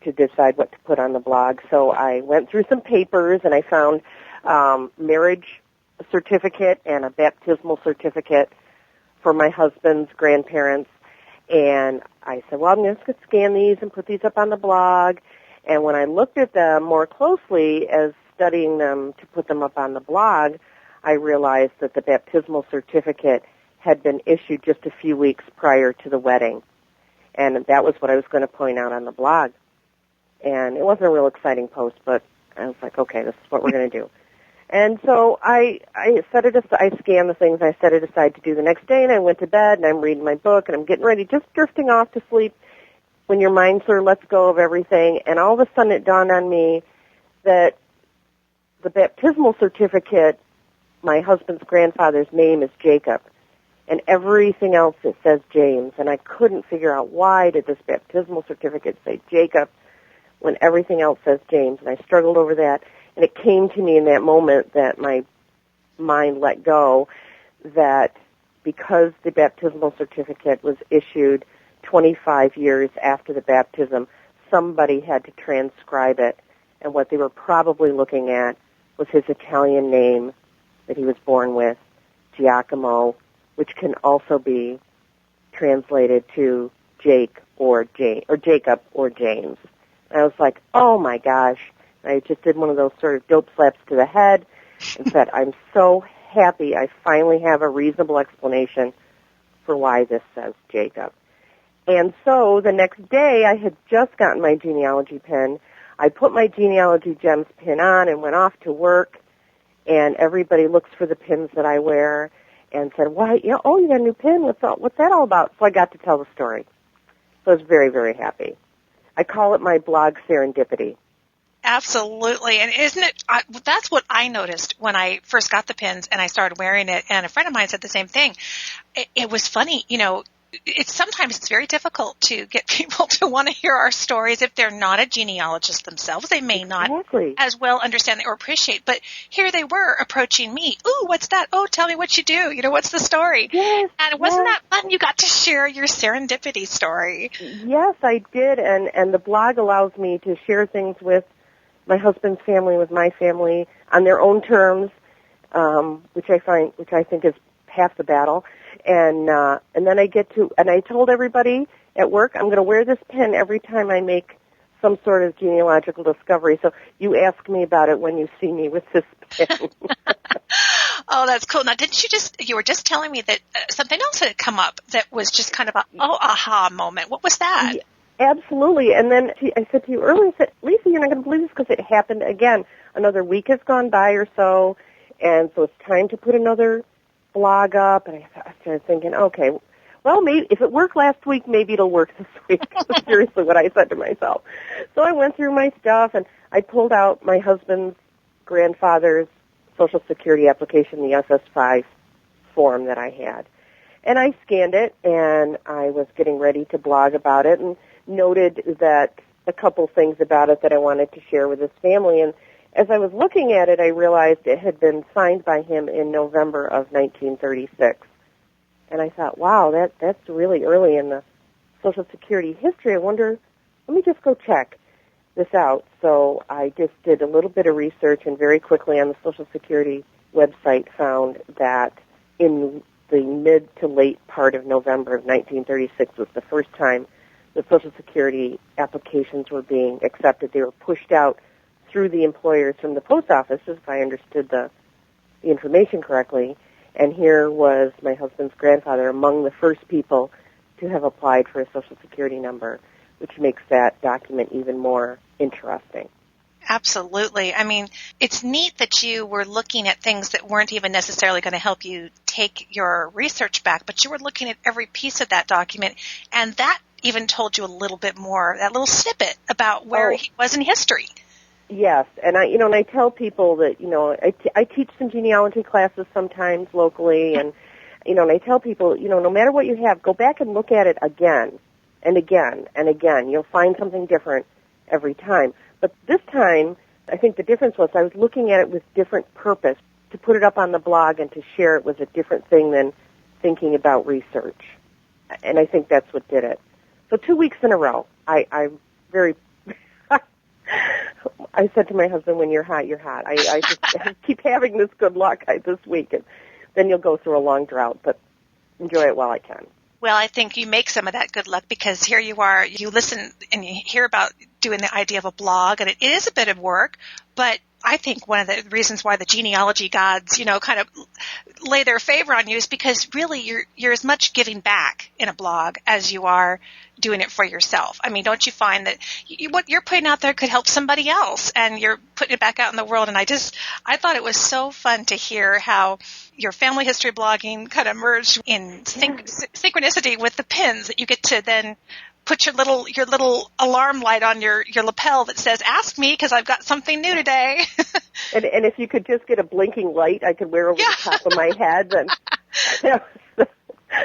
to decide what to put on the blog. So I went through some papers, and I found marriage certificate and a baptismal certificate for my husband's grandparents. And I said, well, I'm just going to scan these and put these up on the blog. And when I looked at them more closely as studying them to put them up on the blog, I realized that the baptismal certificate had been issued just a few weeks prior to the wedding. And that was what I was going to point out on the blog. And it wasn't a real exciting post, but I was like, okay, this is what we're going to do. And so I set it aside, I scanned the things, I set it aside to do the next day, and I went to bed, and I'm reading my book, and I'm getting ready, just drifting off to sleep when your mind sort of lets go of everything, and all of a sudden it dawned on me that the baptismal certificate, my husband's grandfather's name is Jacob, and everything else it says James, and I couldn't figure out why did this baptismal certificate say Jacob when everything else says James, and I struggled over that. And it came to me in that moment that my mind let go that because the baptismal certificate was issued 25 years after the baptism, somebody had to transcribe it. And what they were probably looking at was his Italian name that he was born with, Giacomo, which can also be translated to Jake or Jacob or James. And I was like, oh my gosh. I just did one of those sort of dope slaps to the head and said, I'm so happy I finally have a reasonable explanation for why this says Jacob. And so the next day I had just gotten my genealogy pin. I put my Genealogy Gems pin on and went off to work, and everybody looks for the pins that I wear and said, why, you got a new pin? What's that all about? So I got to tell the story. So I was very, very happy. I call it my blog serendipity. Absolutely. And isn't it, that's what I noticed when I first got the pins and I started wearing it. And a friend of mine said the same thing. It was funny, sometimes it's very difficult to get people to want to hear our stories if they're not a genealogist themselves. They may not as well understand or appreciate. But here they were approaching me. Ooh, what's that? Oh, tell me what you do. What's the story? Yes, and wasn't that fun? You got to share your serendipity story. Yes, I did. And the blog allows me to share things with my husband's family, with my family, on their own terms, which I think is half the battle. And then I told everybody at work, I'm going to wear this pin every time I make some sort of genealogical discovery. So you ask me about it when you see me with this pin. Oh, that's cool. Now, you were just telling me that something else had come up that was just kind of aha moment. What was that? Yeah. Absolutely. And then I said to you earlier, I said, Lisa, you're not going to believe this because it happened again. Another week has gone by or so, and so it's time to put another blog up. And I started thinking, okay, well, maybe if it worked last week, maybe it'll work this week. Seriously, what I said to myself. So I went through my stuff, and I pulled out my husband's grandfather's Social Security application, the SS5 form that I had. And I scanned it, and I was getting ready to blog about it, and noted that a couple things about it that I wanted to share with his family. And as I was looking at it, I realized it had been signed by him in November of 1936. And I thought, wow, that's really early in the Social Security history. I wonder, let me just go check this out. So I just did a little bit of research, and very quickly on the Social Security website found that in the mid to late part of November of 1936 was the first time the Social Security applications were being accepted. They were pushed out through the employers from the post office, if I understood the information correctly. And here was my husband's grandfather among the first people to have applied for a Social Security number, which makes that document even more interesting. Absolutely. I mean, it's neat that you were looking at things that weren't even necessarily going to help you take your research back, but you were looking at every piece of that document, and that even told you a little bit more, that little snippet about where he was in history. Yes, and I tell people that, I teach some genealogy classes sometimes locally, and, and I tell people, no matter what you have, go back and look at it again and again and again. You'll find something different every time. But this time, I think the difference was I was looking at it with different purpose. To put it up on the blog and to share it was a different thing than thinking about research. And I think that's what did it. So 2 weeks in a row, I said to my husband, when you're hot, you're hot. I keep having this good luck this week, and then you'll go through a long drought. But enjoy it while I can. Well, I think you make some of that good luck because here you are, you listen and you hear about doing the idea of a blog, and it is a bit of work, but I think one of the reasons why the genealogy gods, kind of lay their favor on you is because really you're as much giving back in a blog as you are doing it for yourself. I mean, don't you find that what you're putting out there could help somebody else, and you're putting it back out in the world? And I thought it was so fun to hear how your family history blogging kind of merged in synchronicity with the pins that you get to then put your little alarm light on your lapel that says, "Ask me because I've got something new today." and if you could just get a blinking light I could wear over the top of my head, then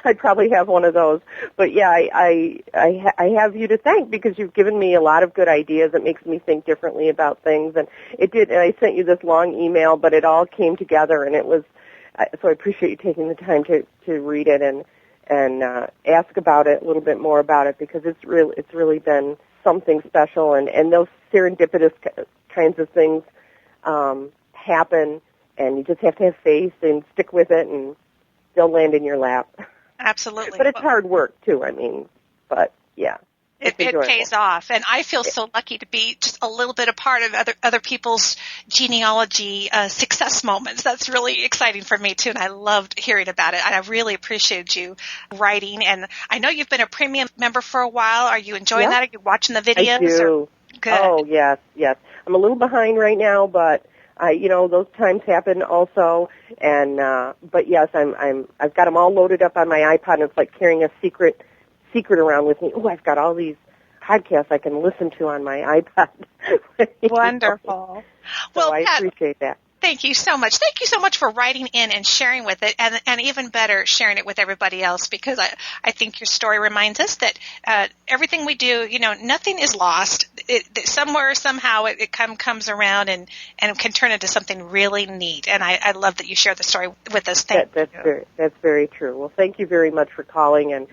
I'd probably have one of those. But yeah, I have you to thank because you've given me a lot of good ideas. It makes me think differently about things, and it did. And I sent you this long email, but it all came together, and it was. So I appreciate you taking the time to read it and ask about it a little bit more about it because it's really been something special, and those serendipitous kinds of things happen, and you just have to have faith and stick with it, and they'll land in your lap. Absolutely. But it's hard work too. I mean, but yeah. It pays off, and I feel so lucky to be just a little bit a part of other people's genealogy success moments. That's really exciting for me too, and I loved hearing about it. And I really appreciated you writing, and I know you've been a premium member for a while. Are you enjoying that? Are you watching the videos? I do. Good. Oh yes. I'm a little behind right now, but those times happen also. And but yes, I've got them all loaded up on my iPod, and it's like carrying a secret around with me. Oh, I've got all these podcasts I can listen to on my iPod. Wonderful. So I appreciate that. Thank you so much. Thank you so much for writing in and sharing with it, and even better, sharing it with everybody else, because I think your story reminds us that everything we do, nothing is lost. Somewhere, somehow, it comes around and can turn into something really neat. And I love that you shared the story with us. Thank you. That's very true. Well, thank you very much for calling, and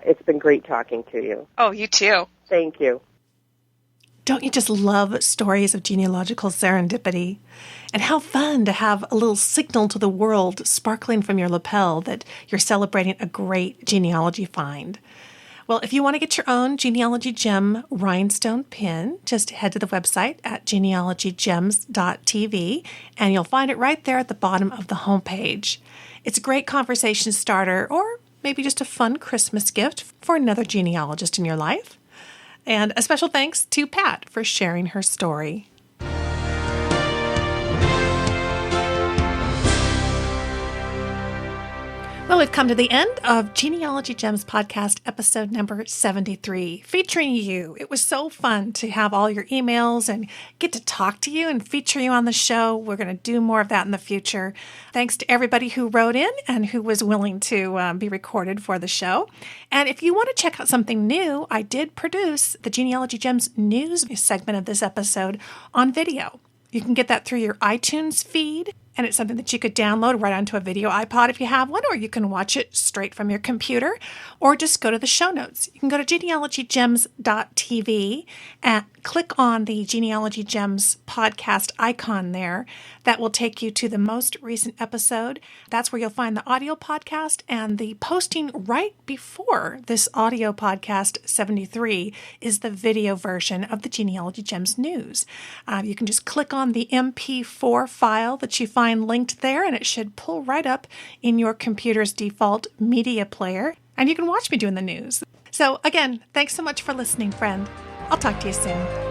it's been great talking to you. Oh, you too. Thank you. Don't you just love stories of genealogical serendipity? And how fun to have a little signal to the world sparkling from your lapel that you're celebrating a great genealogy find. Well, if you want to get your own Genealogy Gem rhinestone pin, just head to the website at genealogygems.tv, and you'll find it right there at the bottom of the homepage. It's a great conversation starter, or maybe just a fun Christmas gift for another genealogist in your life. And a special thanks to Pat for sharing her story. Well, we've come to the end of Genealogy Gems podcast episode number 73, featuring you. It was so fun to have all your emails and get to talk to you and feature you on the show. We're going to do more of that in the future. Thanks to everybody who wrote in and who was willing to be recorded for the show. And if you want to check out something new, I did produce the Genealogy Gems news segment of this episode on video. You can get that through your iTunes feed, and it's something that you could download right onto a video iPod if you have one, or you can watch it straight from your computer, or just go to the show notes. You can go to genealogygems.tv and click on the Genealogy Gems podcast icon there. That will take you to the most recent episode. That's where you'll find the audio podcast, and the posting right before this audio podcast 73 is the video version of the Genealogy Gems news. You can just click on the MP4 file that you find linked there, and it should pull right up in your computer's default media player, and you can watch me doing the news. So again, thanks so much for listening, friend. I'll talk to you soon.